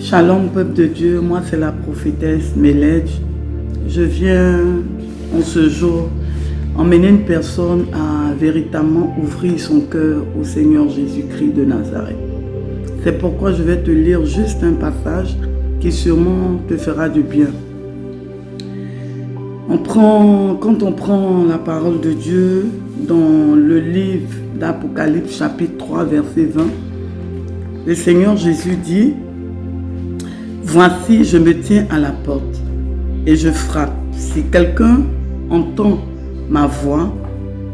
Shalom peuple de Dieu, moi c'est la prophétesse Meledj. Je viens en ce jour emmener une personne à véritablement ouvrir son cœur au Seigneur Jésus-Christ de Nazareth. C'est pourquoi je vais te lire juste un passage qui sûrement te fera du bien. Quand on prend la parole de Dieu dans le livre d'Apocalypse chapitre 3 verset 20, le Seigneur Jésus dit: voici, je me tiens à la porte et je frappe. Si quelqu'un entend ma voix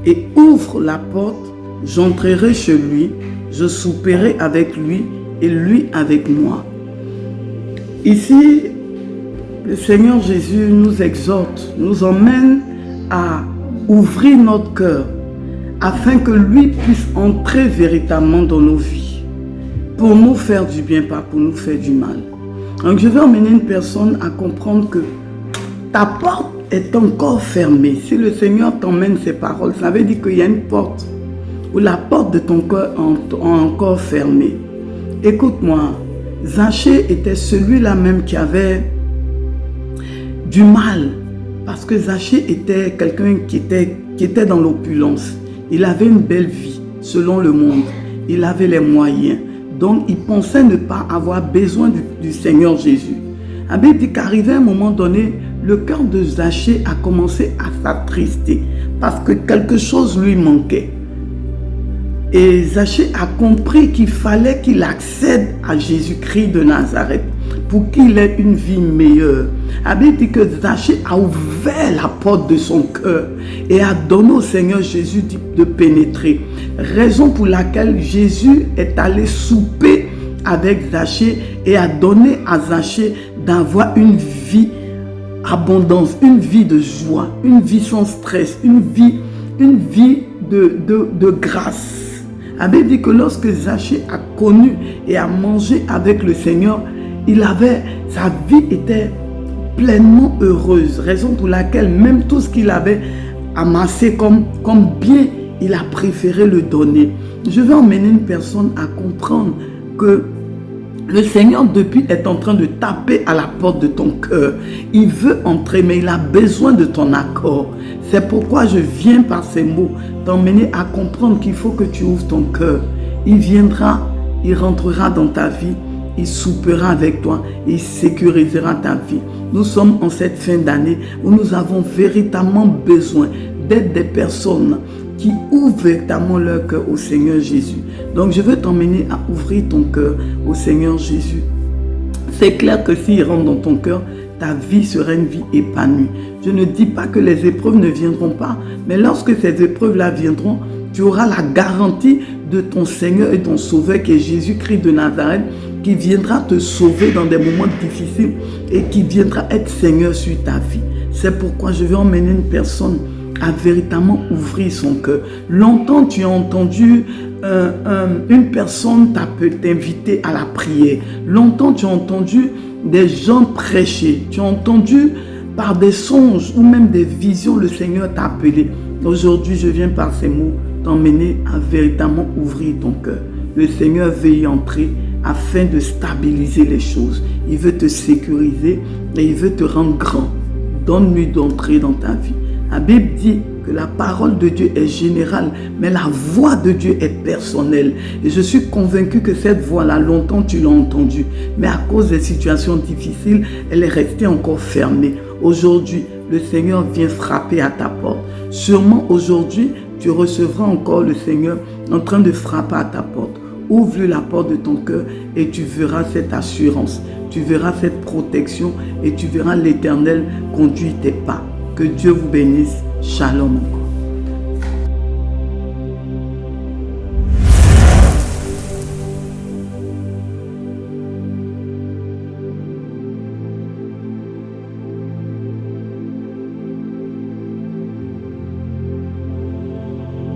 et ouvre la porte, j'entrerai chez lui, je souperai avec lui et lui avec moi. Ici, le Seigneur Jésus nous exhorte, nous emmène à ouvrir notre cœur afin que lui puisse entrer véritablement dans nos vies pour nous faire du bien, pas pour nous faire du mal. Donc je vais emmener une personne à comprendre que ta porte est encore fermée. Si le Seigneur t'emmène ces paroles, ça veut dire qu'il y a une porte où la porte de ton cœur est encore fermée. Écoute-moi, Zachée était celui-là même qui avait du mal, parce que Zachée était quelqu'un qui était dans l'opulence. Il avait une belle vie selon le monde. Il avait les moyens. Donc, il pensait ne pas avoir besoin du Seigneur Jésus. La Bible dit qu'arrivé à un moment donné, le cœur de Zachée a commencé à s'attrister parce que quelque chose lui manquait. Et Zachée a compris qu'il fallait qu'il accède à Jésus-Christ de Nazareth pour qu'il ait une vie meilleure. La Bible dit que Zachée a ouvert la porte de son cœur et a donné au Seigneur Jésus de pénétrer. Raison pour laquelle Jésus est allé souper avec Zachée et a donné à Zachée d'avoir une vie abondance, une vie de joie, une vie sans stress, une vie de grâce. La Bible dit que lorsque Zachée a connu et a mangé avec le Seigneur, sa vie était pleinement heureuse. Raison pour laquelle même tout ce qu'il avait amassé comme bien, il a préféré le donner. Je vais emmener une personne à comprendre que le Seigneur depuis est en train de taper à la porte de ton cœur. Il veut entrer, mais il a besoin de ton accord. C'est pourquoi je viens par ces mots t'emmener à comprendre qu'il faut que tu ouvres ton cœur. Il viendra, il rentrera dans ta vie, il soupera avec toi, il sécurisera ta vie. Nous sommes en cette fin d'année où nous avons véritablement besoin d'être des personnes qui ouvrent véritablement leur cœur au Seigneur Jésus. Donc je veux t'emmener à ouvrir ton cœur au Seigneur Jésus. C'est clair que s'il rentre dans ton cœur, ta vie sera une vie épanouie. Je ne dis pas que les épreuves ne viendront pas, mais lorsque ces épreuves-là viendront, tu auras la garantie de ton Seigneur et ton Sauveur qui est Jésus-Christ de Nazareth, qui viendra te sauver dans des moments difficiles et qui viendra être Seigneur sur ta vie. C'est pourquoi je vais emmener une personne à véritablement ouvrir son cœur. Longtemps, tu as entendu une personne t'inviter à la prière. Longtemps, tu as entendu des gens prêcher. Tu as entendu par des songes ou même des visions, le Seigneur t'a appelé. Aujourd'hui, je viens par ces mots t'emmener à véritablement ouvrir ton cœur. Le Seigneur veut y entrer afin de stabiliser les choses. Il veut te sécuriser et il veut te rendre grand. Donne-lui d'entrer dans ta vie. La Bible dit que la parole de Dieu est générale, mais la voix de Dieu est personnelle. Et je suis convaincu que cette voix-là, longtemps tu l'as entendue, mais à cause des situations difficiles, elle est restée encore fermée. Aujourd'hui, le Seigneur vient frapper à ta porte. Sûrement aujourd'hui, tu recevras encore le Seigneur en train de frapper à ta porte. Ouvre la porte de ton cœur et tu verras cette assurance, tu verras cette protection et tu verras l'Éternel conduire tes pas. Que Dieu vous bénisse. Shalom.